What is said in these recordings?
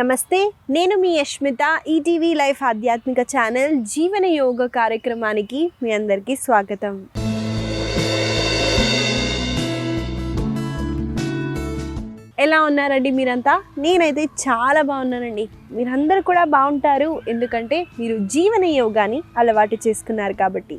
నమస్తే, నేను మీ యష్మిత. ETV life ఆధ్యాత్మిక ఛానల్ జీవన యోగ కార్యక్రమానికి మీ అందరికీ స్వాగతం. ఎలా ఉన్నారండి మీరంతా? నేనైతే చాలా బాగున్నానండి. మీరందరూ కూడా బాగుంటారు, ఎందుకంటే మీరు జీవన యోగాని అలవాటు చేసుకున్నారు కాబట్టి.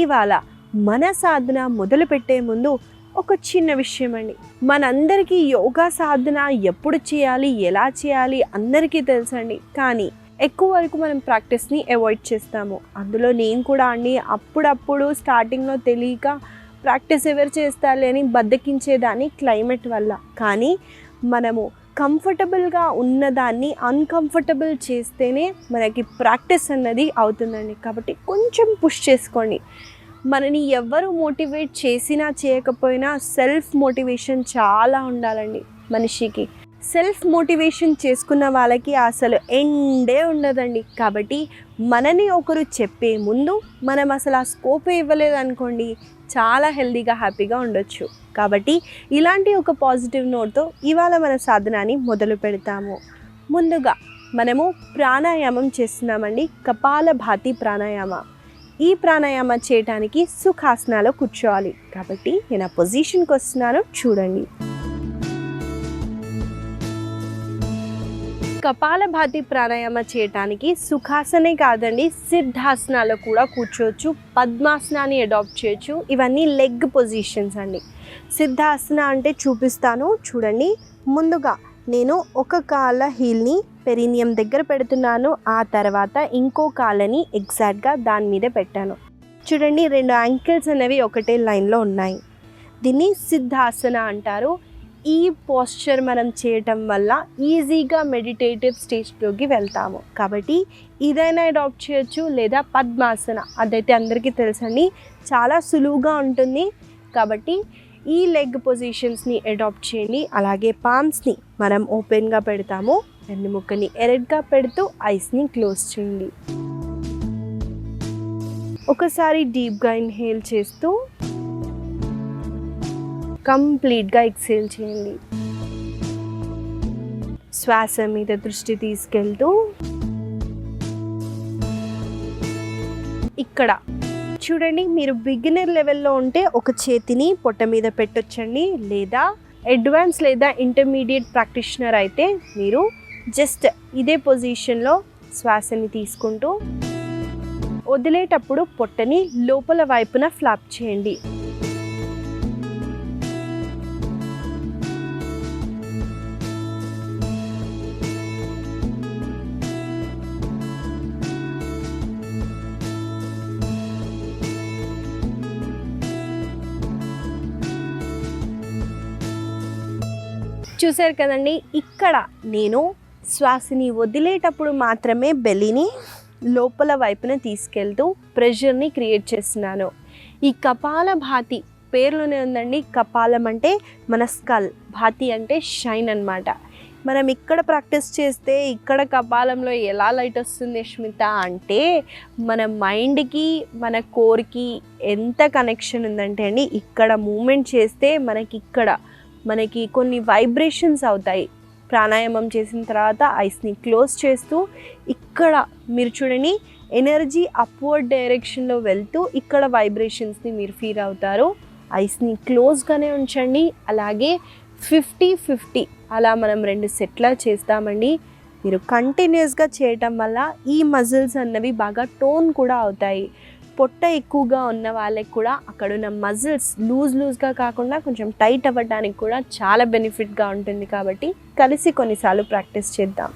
ఇవాళ మన సాధన మొదలు పెట్టే ముందు ఒక చిన్న విషయం అండి. మనందరికీ యోగా సాధన ఎప్పుడు చేయాలి, ఎలా చేయాలి అందరికీ తెలుసండి. కానీ ఎక్కువ వరకు మనం ప్రాక్టీస్ని అవాయిడ్ చేస్తాము. అందులో నేను కూడా అండి, అప్పుడప్పుడు స్టార్టింగ్లో తెలియక ప్రాక్టీస్ ఎవరు చేస్తాలి అని బద్దకించేదాన్ని క్లైమేట్ వల్ల. కానీ మనము కంఫర్టబుల్గా ఉన్నదాన్ని అన్కంఫర్టబుల్ చేస్తేనే మనకి ప్రాక్టీస్ అన్నది అవుతుందండి. కాబట్టి కొంచెం పుష్ చేసుకోండి. మనని ఎవరు మోటివేట్ చేసినా చేయకపోయినా సెల్ఫ్ మోటివేషన్ చాలా ఉండాలండి మనిషికి. సెల్ఫ్ మోటివేషన్ చేసుకున్న వాళ్ళకి అసలు ఎండే ఉండదండి. కాబట్టి మనని ఒకరు చెప్పే ముందు మనం అసలు ఆ స్కోపే ఇవ్వలేదు అనుకోండి, చాలా హెల్తీగా హ్యాపీగా ఉండొచ్చు. కాబట్టి ఇలాంటి ఒక పాజిటివ్ నోట్తో ఇవాళ మన సాధనాన్ని మొదలు పెడతాము. ముందుగా మనము ప్రాణాయామం చేస్తున్నామండి, కపాలభాతి ప్రాణాయామ. ఈ ప్రాణాయామం చేయడానికి సుఖాసనాలో కూర్చోవాలి. కాబట్టి నేను ఆ పొజిషన్కి వస్తున్నాను, చూడండి. కపాలభాతి ప్రాణాయామ చేయటానికి సుఖాసనే కాదండి, సిద్ధాసనాలో కూడా కూర్చోవచ్చు, పద్మాసనాన్ని అడాప్ట్ చేయొచ్చు. ఇవన్నీ లెగ్ పొజిషన్స్ అండి. సిద్ధాసన అంటే చూపిస్తాను, చూడండి. ముందుగా నేను ఒక కాళ్ళ హీల్ని పెరినియం దగ్గర పెడుతున్నాను, ఆ తర్వాత ఇంకో కాళ్ళని ఎగ్జాక్ట్గా దాని మీద పెట్టాను. చూడండి, రెండు యాంకిల్స్ అనేవి ఒకటే లైన్లో ఉన్నాయి. దీన్ని సిద్ధాసన అంటారు. ఈ పోస్చర్ మనం చేయటం వల్ల ఈజీగా మెడిటేటివ్ స్టేజ్లోకి వెళ్తాము. కాబట్టి ఇదైనా అడాప్ట్ చేయొచ్చు, లేదా పద్మాసన, అదైతే అందరికీ తెలుసండి, చాలా సులువుగా ఉంటుంది. కాబట్టి ఈ లెగ్ పొజిషన్స్ని అడాప్ట్ చేయండి. అలాగే పామ్స్ని మనం ఓపెన్గా పెడతాము, వెన్నుముక్కని ఎరెడ్గా పెడుతూ ఐస్ని క్లోజ్ చేయండి. ఒకసారి డీప్గా ఇన్హేల్ చేస్తూ కంప్లీట్గా ఎక్సేల్ చేయండి. శ్వాస మీద దృష్టి తీసుకెళ్తూ ఇక్కడ చూడండి, మీరు బిగినర్ లెవెల్లో ఉంటే ఒక చేతిని పొట్ట మీద పెట్టొచ్చండి, లేదా అడ్వాన్స్ లేదా ఇంటర్మీడియట్ ప్రాక్టీషనర్ అయితే మీరు జస్ట్ ఇదే పొజిషన్లో శ్వాసని తీసుకుంటూ వదిలేటప్పుడు పొట్టని లోపల వైపున ఫ్లాప్ చేయండి. చూసారు కదండి, ఇక్కడ నేను శ్వాసని వదిలేటప్పుడు మాత్రమే బెల్లిని లోపల వైపున తీసుకెళ్తూ ప్రెషర్ని క్రియేట్ చేస్తున్నాను. ఈ కపాలభాతి పేరులోనే ఉందండి. కపాలం అంటే మన స్కల్, భాతి అంటే షైన్ అన్నమాట. మనం ఇక్కడ ప్రాక్టీస్ చేస్తే ఇక్కడ కపాలంలో ఎలా లైట్ వస్తుంది యష్మిత అంటే, మన మైండ్కి మన కోర్కి ఎంత కనెక్షన్ ఉందంటే అండి, ఇక్కడ మూమెంట్ చేస్తే మనకి కొన్ని వైబ్రేషన్స్ అవుతాయి. ప్రాణాయామం చేసిన తర్వాత ఐస్ని క్లోజ్ చేస్తూ ఇక్కడ మీరు చూడండి, ఎనర్జీ అప్వర్డ్ డైరెక్షన్లో వెళ్తూ ఇక్కడ వైబ్రేషన్స్ని మీరు ఫీల్ అవుతారు. ఐస్ని క్లోజ్గానే ఉంచండి. అలాగే 50-50 అలా మనం 2 సెట్లా చేస్తామండి. మీరు కంటిన్యూస్గా చేయటం వల్ల ఈ మజిల్స్ అన్నవి బాగా టోన్ కూడా అవుతాయి. పొట్ట ఎక్కువగా ఉన్న వాళ్ళకి కూడా అక్కడున్న మజిల్స్ లూజ్గా కాకుండా కొంచెం టైట్ అవ్వడానికి కూడా చాలా బెనిఫిట్గా ఉంటుంది. కాబట్టి కలిసి కొన్నిసార్లు ప్రాక్టీస్ చేద్దాం.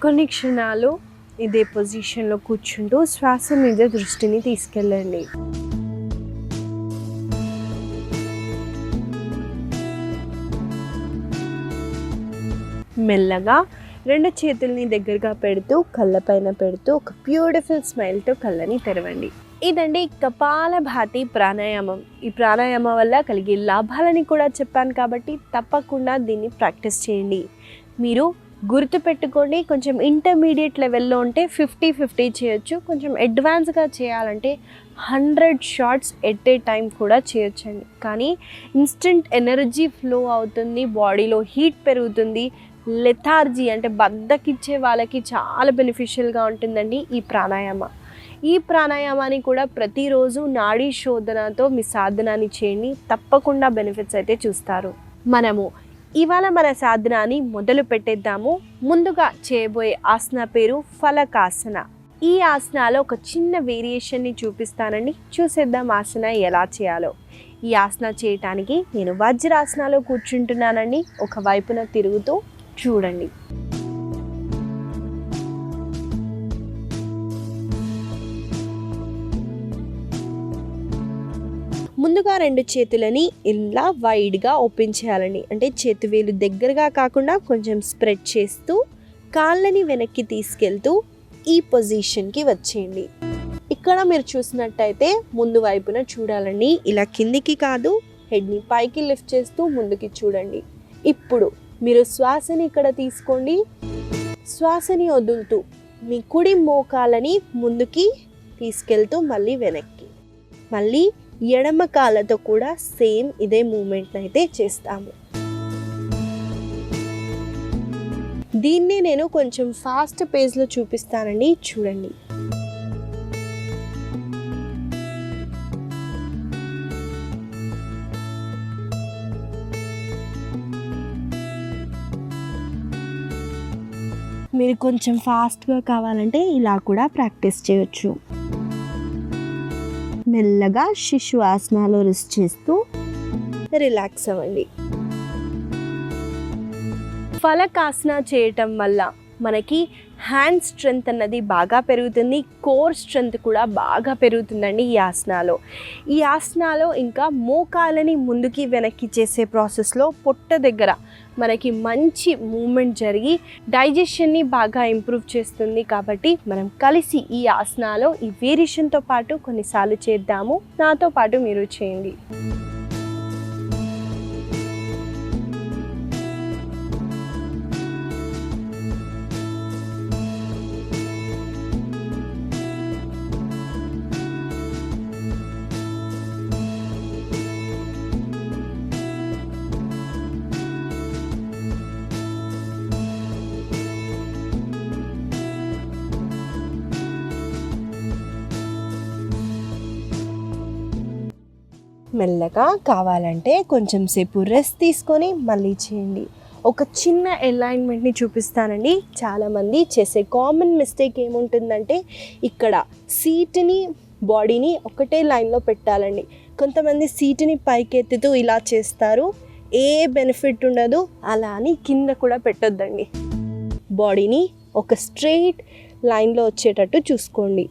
కొన్ని క్షణాలు ఇదే పొజిషన్లో కూర్చుంటూ శ్వాస మీద దృష్టిని తీసుకెళ్ళండి. మెల్లగా 2 చేతుల్ని దగ్గరగా పెడుతూ కళ్ళపైన పెడుతూ ఒక బ్యూటిఫుల్ స్మైల్తో కళ్ళని తెరవండి. ఇదండి కపాలభాతి ప్రాణాయామం. ఈ ప్రాణాయామం వల్ల కలిగే లాభాలని కూడా చెప్పాను కాబట్టి తప్పకుండా దీన్ని ప్రాక్టీస్ చేయండి. మీరు గుర్తుపెట్టుకోండి, కొంచెం ఇంటర్మీడియట్ లెవెల్లో ఉంటే 50-50 చేయొచ్చు, కొంచెం అడ్వాన్స్గా చేయాలంటే 100 షాట్స్ ఎట్ ఏ టైం కూడా చేయొచ్చండి. కానీ ఇన్స్టెంట్ ఎనర్జీ ఫ్లో అవుతుంది, బాడీలో హీట్ పెరుగుతుంది, లెథార్జీ అంటే బద్ధకిచ్చే వాళ్ళకి చాలా బెనిఫిషియల్గా ఉంటుందండి ఈ ప్రాణాయామాన్ని కూడా ప్రతిరోజు నాడీ శోధనతో మీ సాధనాన్ని చేయండి, తప్పకుండా బెనిఫిట్స్ అయితే చూస్తారు. మనము ఇవాళ మన సాధనాన్ని మొదలు పెట్టేద్దాము. ముందుగా చేయబోయే ఆసన పేరు ఫలకాసన. ఈ ఆసనాలో ఒక చిన్న వేరియేషన్ని చూపిస్తానండి, చూసేద్దాం ఆసన ఎలా చేయాలో. ఈ ఆసన చేయటానికి నేను వజ్రాసనాలో కూర్చుంటున్నానండి. ఒక వైపున తిరుగుతూ చూడండి. ముందుగా 2 చేతులని ఇలా వైడ్గా ఓపెన్ చేయాలండి. అంటే చేతివేలు దగ్గరగా కాకుండా కొంచెం స్ప్రెడ్ చేస్తూ కాళ్ళని వెనక్కి తీసుకెళ్తూ ఈ పొజిషన్కి వచ్చేయండి. ఇక్కడ మీరు చూసినట్టయితే ముందు వైపున చూడాలండి, ఇలా కిందికి కాదు, హెడ్ని పైకి లిఫ్ట్ చేస్తూ ముందుకి చూడండి. ఇప్పుడు మీరు శ్వాసని ఇక్కడ తీసుకోండి, శ్వాసని వదులుతూ మీ కుడి మోకాలని ముందుకి తీసుకెళ్తూ మళ్ళీ వెనక్కి, మళ్ళీ ఎడమ కాళ్ళతో కూడా సేమ్ ఇదే మూమెంట్ని అయితే చేస్తాము. దీన్ని నేను కొంచెం ఫాస్ట్ పేస్లో చూపిస్తానండి, చూడండి. మీరు కొంచెం ఫాస్ట్గా కావాలంటే ఇలా కూడా ప్రాక్టీస్ చేయొచ్చు. మెల్లగా శిశు ఆసనాలో రెస్ట్ చేస్తూ రిలాక్స్ అవ్వండి. ఫలకాసన చేయటం వల్ల మనకి హ్యాండ్ స్ట్రెంగ్త్ అన్నది బాగా పెరుగుతుంది, కోర్ స్ట్రెంగ్త్ కూడా బాగా పెరుగుతుందండి ఈ ఆసనాలో ఇంకా మోకాలని ముందుకి వెనక్కి చేసే ప్రాసెస్లో పొట్ట దగ్గర మనకి మంచి మూమెంట్ జరిగి డైజెషన్ని బాగా ఇంప్రూవ్ చేస్తుంది. కాబట్టి మనం కలిసి ఈ ఆసనాలో ఈ వేరియేషన్తో పాటు కొన్నిసార్లు చేద్దాము. నాతో పాటు మీరు చేయండి. మెల్లగా కావాలంటే కొంచెం సేపు రెస్ట్ తీసుకొని మళ్ళీ చేయండి. ఒక చిన్న అలైన్మెంట్ని చూపిస్తానండి. చాలామంది చేసే కామన్ మిస్టేక్ ఏముంటుందంటే ఇక్కడ సీట్ని బాడీని ఒకటే లైన్లో పెట్టాలండి. కొంతమంది సీట్ని పైకెత్తుతూ ఇలా చేస్తారు, ఏ బెనిఫిట్ ఉండదు. అలా అని కింద కూడా పెట్టొద్దండి. బాడీని ఒక స్ట్రెయిట్ లైన్లో వచ్చేటట్టు చూసుకోండి.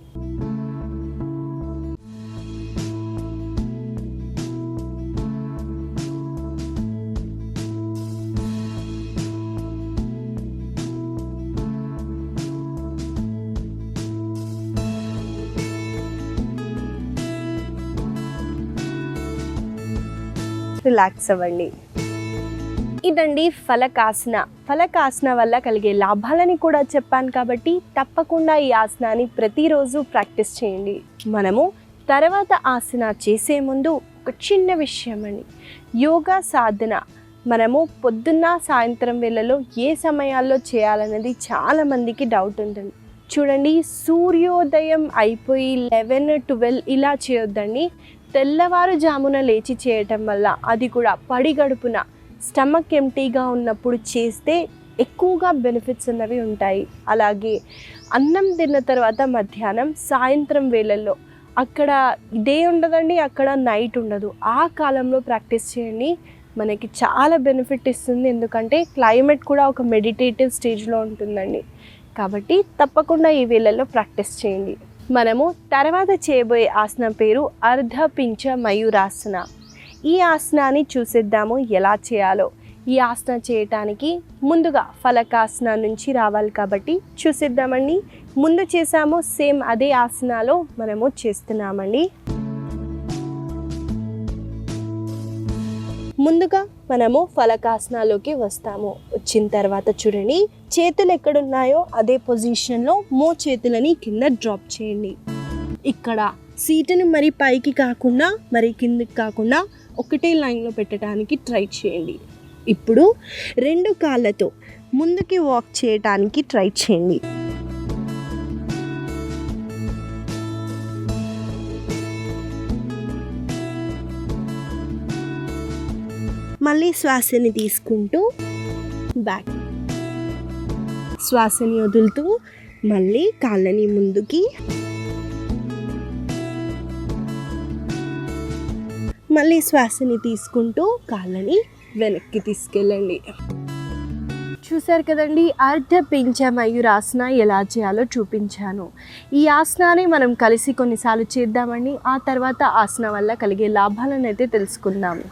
రిలాక్స్ అవ్వండి. ఇదండి ఫలకాసన వల్ల కలిగే లాభాలని కూడా చెప్పాను కాబట్టి తప్పకుండా ఈ ఆసనాన్ని ప్రతిరోజు ప్రాక్టీస్ చేయండి. మనము తర్వాత ఆసన చేసే ముందు ఒక చిన్న విషయం అండి, యోగా సాధన మనము పొద్దున్న సాయంత్రం వేళలో ఏ సమయాల్లో చేయాలన్నది చాలామందికి డౌట్ ఉంటుంది. చూడండి, సూర్యోదయం అయిపోయి 11-12 ఇలా చేయొద్దండి. తెల్లవారుజామున లేచి చేయటం వల్ల, అది కూడా పడిగడుపున స్టమక్ ఎంటీగా ఉన్నప్పుడు చేస్తే ఎక్కువగా బెనిఫిట్స్ అన్నవి ఉంటాయి. అలాగే అన్నం తిన్న తర్వాత మధ్యాహ్నం సాయంత్రం వేళల్లో అక్కడ డే ఉండదండి, అక్కడ నైట్ ఉండదు, ఆ కాలంలో ప్రాక్టీస్ చేయండి. మనకి చాలా బెనిఫిట్ ఇస్తుంది. ఎందుకంటే క్లైమేట్ కూడా ఒక మెడిటేటివ్ స్టేజ్లో ఉంటుందండి. కాబట్టి తప్పకుండా ఈ వేళల్లో ప్రాక్టీస్ చేయండి. మనము తర్వాత చేయబోయే ఆసనం పేరు అర్ధపించ మయూరాసన. ఈ ఆసనాన్ని చూసేద్దాము ఎలా చేయాలో. ఈ ఆసనం చేయటానికి ముందుగా ఫలకాసన నుంచి రావాలి కాబట్టి చూసేద్దామండి. ముందు చేసాము సేమ్ అదే ఆసనాలో మనము చేస్తున్నామండి. ముందుగా మనము ఫలకాసనాలోకి వస్తాము. వచ్చిన తర్వాత చూడండి, చేతులు ఎక్కడున్నాయో అదే పొజిషన్లో చేతులని కింద డ్రాప్ చేయండి. ఇక్కడ సీటుని మరి పైకి కాకుండా మరి కిందికి కాకుండా ఒకటే లైన్లో పెట్టడానికి ట్రై చేయండి. ఇప్పుడు 2 కాళ్ళతో ముందుకి వాక్ చేయడానికి ట్రై చేయండి. మళ్ళీ శ్వాసని తీసుకుంటూ బ్యాక్, శ్వాసని వదులుతూ మళ్ళీ కాళ్ళని ముందుకి, మళ్ళీ శ్వాసని తీసుకుంటూ కాళ్ళని వెనక్కి తీసుకెళ్ళండి. చూసారు కదండి, అర్ధపించ మయూరాసన ఎలా చేయాలో చూపించాను. ఈ ఆసనాన్ని మనం కలిసి కొన్నిసార్లు చేద్దామండి. ఆ తర్వాత ఆసనం వల్ల కలిగే లాభాలను అయితే తెలుసుకుందాము.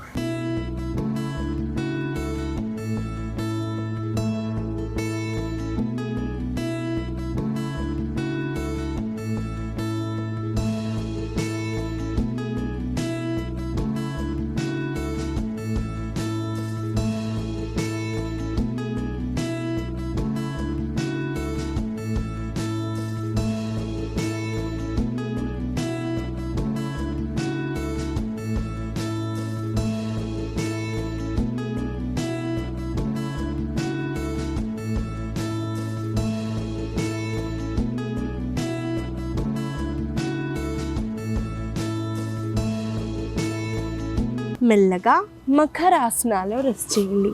మెల్లగా మకరాసనాలో రెస్ట్ చేయండి.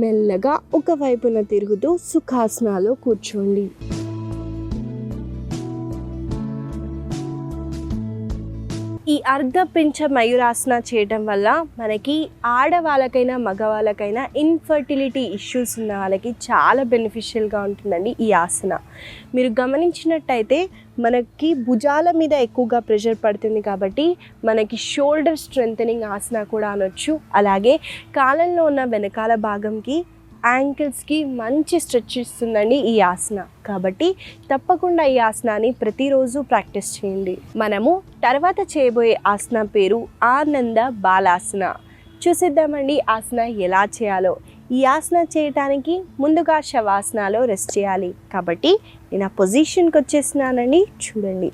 మెల్లగా ఒకవైపున తిరుగుతూ సుఖాసనాలో కూర్చోండి. ఈ అర్ధపించ మయూరాసన చేయడం వల్ల మనకి ఆడవాళ్ళకైనా మగవాళ్ళకైనా ఇన్ఫర్టిలిటీ ఇష్యూస్ ఉన్న వాళ్ళకి చాలా బెనిఫిషియల్గా ఉంటుందండి ఈ ఆసన. మీరు గమనించినట్టయితే మనకి భుజాల మీద ఎక్కువగా ప్రెషర్ పడుతుంది కాబట్టి మనకి షోల్డర్ స్ట్రెంథనింగ్ ఆసన కూడా అనొచ్చు. అలాగే కాళ్ళల్లో ఉన్న వెనకాల భాగంకి, యాంకిల్స్కి మంచి స్ట్రెచ్ ఇస్తుందండి ఈ ఆసన. కాబట్టి తప్పకుండా ఈ ఆసనాన్ని ప్రతిరోజు ప్రాక్టీస్ చేయండి. మనము తర్వాత చేయబోయే ఆసన పేరు ఆనంద బాలాసన. చూసేద్దామండి ఆసన ఎలా చేయాలో. ఈ ఆసన చేయటానికి ముందుగా శవాసనాలో రెస్ట్ చేయాలి. కాబట్టి నేను ఆ పొజిషన్కి వచ్చేసినానండి, చూడండి.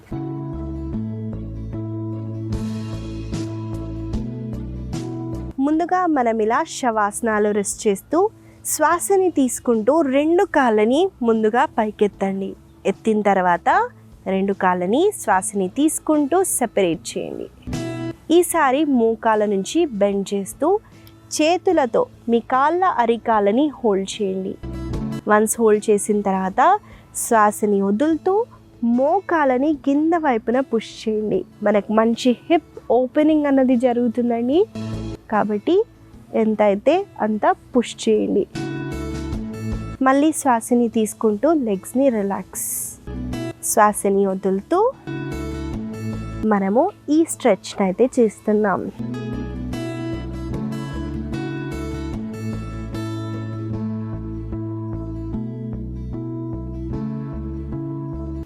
ముందుగా మనం ఇలా శవాసనాలో రెస్ట్ చేస్తూ శ్వాసని తీసుకుంటూ 2 కాళ్ళని ముందుగా పైకెత్తండి. ఎత్తిన తర్వాత 2 కాళ్ళని శ్వాసని తీసుకుంటూ సెపరేట్ చేయండి. ఈసారి మోకాళ్ళ నుంచి బెండ్ చేస్తూ చేతులతో మీ కాళ్ళ అరికాళ్ళని హోల్డ్ చేయండి. వన్స్ హోల్డ్ చేసిన తర్వాత శ్వాసని వదులుతూ మోకాళ్ళని కింద వైపున పుష్ చేయండి. మనకు మంచి హిప్ ఓపెనింగ్ అన్నది జరుగుతుందండి. కాబట్టి ఎంత అయితే అంత పుష్ చేయండి. మళ్ళీ శ్వాసని తీసుకుంటూ లెగ్స్ని రిలాక్స్, శ్వాసని వదులుతూ మనము ఈ స్ట్రెచ్ని అయితే చేస్తున్నాం.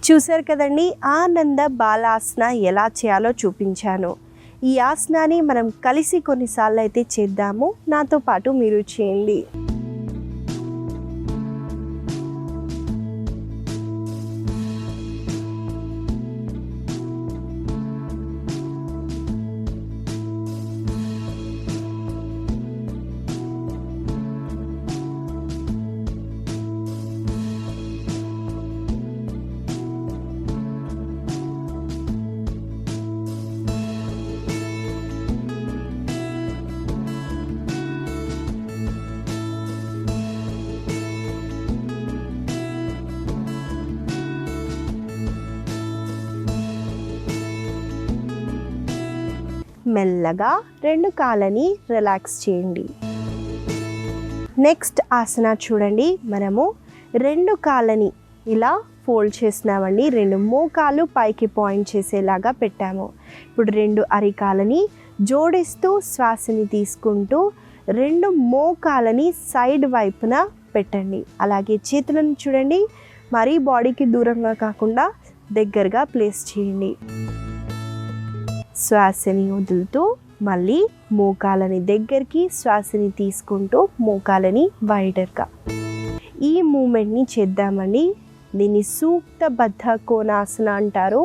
చూసారు కదండి, ఆనంద బాలాసన ఎలా చేయాలో చూపించాను. ఈ ఆసనాన్ని మనం కలిసి కొన్నిసార్లు అయితే చేద్దాము. నాతో పాటు మీరు చేయండి. మెల్లగా 2 కాళ్ళని రిలాక్స్ చేయండి. నెక్స్ట్ ఆసన చూడండి, మనము 2 కాళ్ళని ఇలా ఫోల్డ్ చేసినామండి. 2 మోకాలు పైకి పాయింట్ చేసేలాగా పెట్టాము. ఇప్పుడు 2 అరికాలని జోడిస్తూ శ్వాసని తీసుకుంటూ 2 మోకాలని సైడ్ వైపున పెట్టండి. అలాగే చేతులను చూడండి, మరీ బాడీకి దూరంగా కాకుండా దగ్గరగా ప్లేస్ చేయండి. శ్వాసని వదులుతూ మళ్ళీ మోకాలని దగ్గరికి, శ్వాసని తీసుకుంటూ మోకాలని వైడర్గా. ఈ మూమెంట్ని చేద్దామండి. దీన్ని సూక్తబద్ధ కోణాసన అంటారు.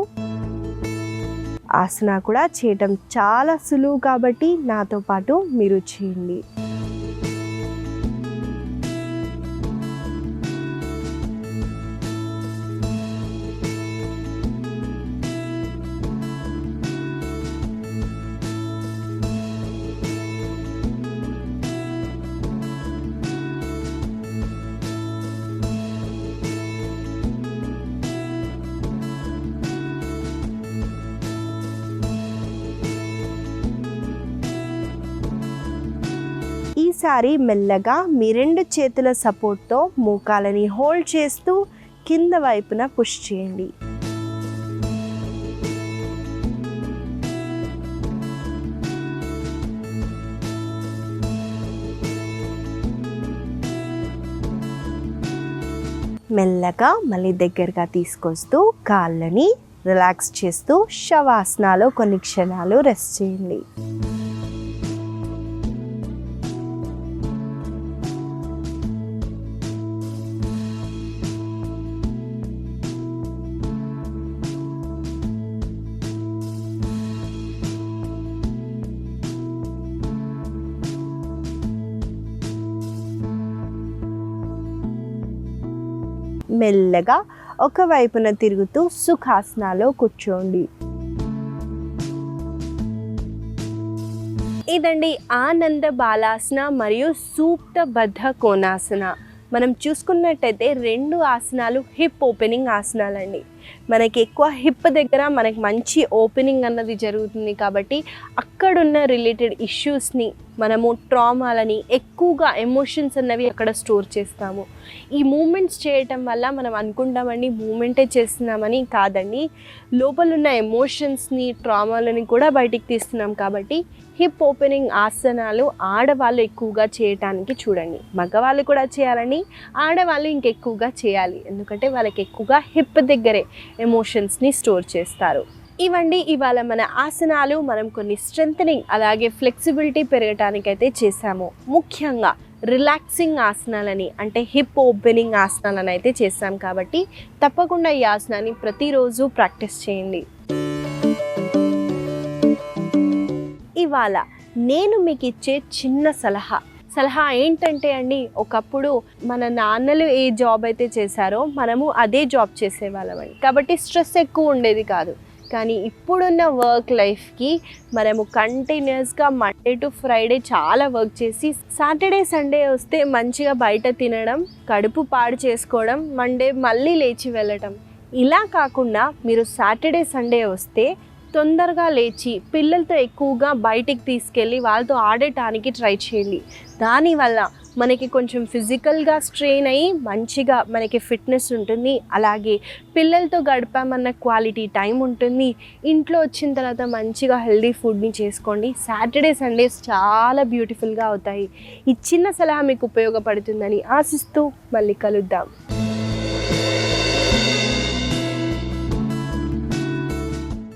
ఆసన కూడా చేయటం చాలా సులువు కాబట్టి నాతో పాటు మీరు చేయండి. ఈసారి మెల్లగా మీ 2 చేతుల సపోర్ట్తో మోకాలని హోల్డ్ చేస్తూ కింద వైపున పుష్ చేయండి. మెల్లగా మళ్ళీ దగ్గరగా తీసుకొస్తూ కాళ్ళని రిలాక్స్ చేస్తూ శవాసనాలో కొన్ని క్షణాలు రెస్ట్ చేయండి. మెల్లగా ఒకవైపున తిరుగుతూ సుఖాసనాలో కూర్చోండి. ఇదండి ఆనంద బాలాసన మరియు సూక్తబద్ధ కోణాసన. మనం చూసుకున్నట్టయితే 2 ఆసనాలు హిప్ ఓపెనింగ్ ఆసనాలండి. మనకి ఎక్కువ హిప్ దగ్గర మనకి మంచి ఓపెనింగ్ అన్నది జరుగుతుంది కాబట్టి అక్కడున్న రిలేటెడ్ ఇష్యూస్ని, మనము ట్రామాలని, ఎక్కువగా ఎమోషన్స్ అన్నవి అక్కడ స్టోర్ చేస్తాము. ఈ మూమెంట్స్ చేయటం వల్ల మనం అనుకుంటామండి మూమెంటే చేస్తున్నామని, కాదండి, లోపలున్న ఎమోషన్స్ని, ట్రామాలని కూడా బయటికి తీస్తున్నాం. కాబట్టి హిప్ ఓపెనింగ్ ఆసనాలు ఆడవాళ్ళు ఎక్కువగా చేయటానికి చూడండి. మగవాళ్ళు కూడా చేయాలని, ఆడవాళ్ళు ఇంకెక్కువగా చేయాలి. ఎందుకంటే వాళ్ళకి ఎక్కువగా హిప్ దగ్గరే ఎమోషన్స్ని స్టోర్ చేస్తారు. ఇవండి ఇవాళ మన ఆసనాలు. మనం కొన్ని స్ట్రెంథనింగ్ అలాగే ఫ్లెక్సిబిలిటీ పెరగటానికైతే చేసాము. ముఖ్యంగా రిలాక్సింగ్ ఆసనాలని, అంటే హిప్ ఓపెనింగ్ ఆసనాలని అయితే చేసాం. కాబట్టి తప్పకుండా ఈ ఆసనాన్ని ప్రతిరోజు ప్రాక్టీస్ చేయండి. ఇవాళ నేను మీకు ఇచ్చే చిన్న సలహా ఏంటంటే అండి, ఒకప్పుడు మన నాన్నలు ఏ జాబ్ అయితే చేశారో మనము అదే జాబ్ చేసేవాళ్ళమండి. కాబట్టి స్ట్రెస్ ఎక్కువ ఉండేది కాదు. కానీ ఇప్పుడున్న వర్క్ లైఫ్కి మనము కంటిన్యూస్గా మండే టు ఫ్రైడే చాలా వర్క్ చేసి సాటర్డే సండే వస్తే మంచిగా బయట తినడం, కడుపు పాడు చేసుకోవడం, మండే మళ్ళీ లేచి వెళ్ళటం. ఇలా కాకుండా మీరు సాటర్డే సండే వస్తే తొందరగా లేచి పిల్లలతో ఎక్కువగా బయటికి తీసుకెళ్ళి వాళ్ళతో ఆడటానికి ట్రై చేయండి. దానివల్ల మనకి కొంచెం ఫిజికల్గా స్ట్రెయిన్ అయ్యి మంచిగా మనకి ఫిట్నెస్ ఉంటుంది. అలాగే పిల్లలతో గడిపామన్న క్వాలిటీ టైం ఉంటుంది. ఇంట్లో వచ్చిన తర్వాత మంచిగా హెల్దీ ఫుడ్ని చేసుకోండి. సాటర్డే సండేస్ చాలా బ్యూటిఫుల్గా అవుతాయి. ఈ చిన్న సలహా మీకు ఉపయోగపడుతుందని ఆశిస్తూ మళ్ళీ కలుద్దాం.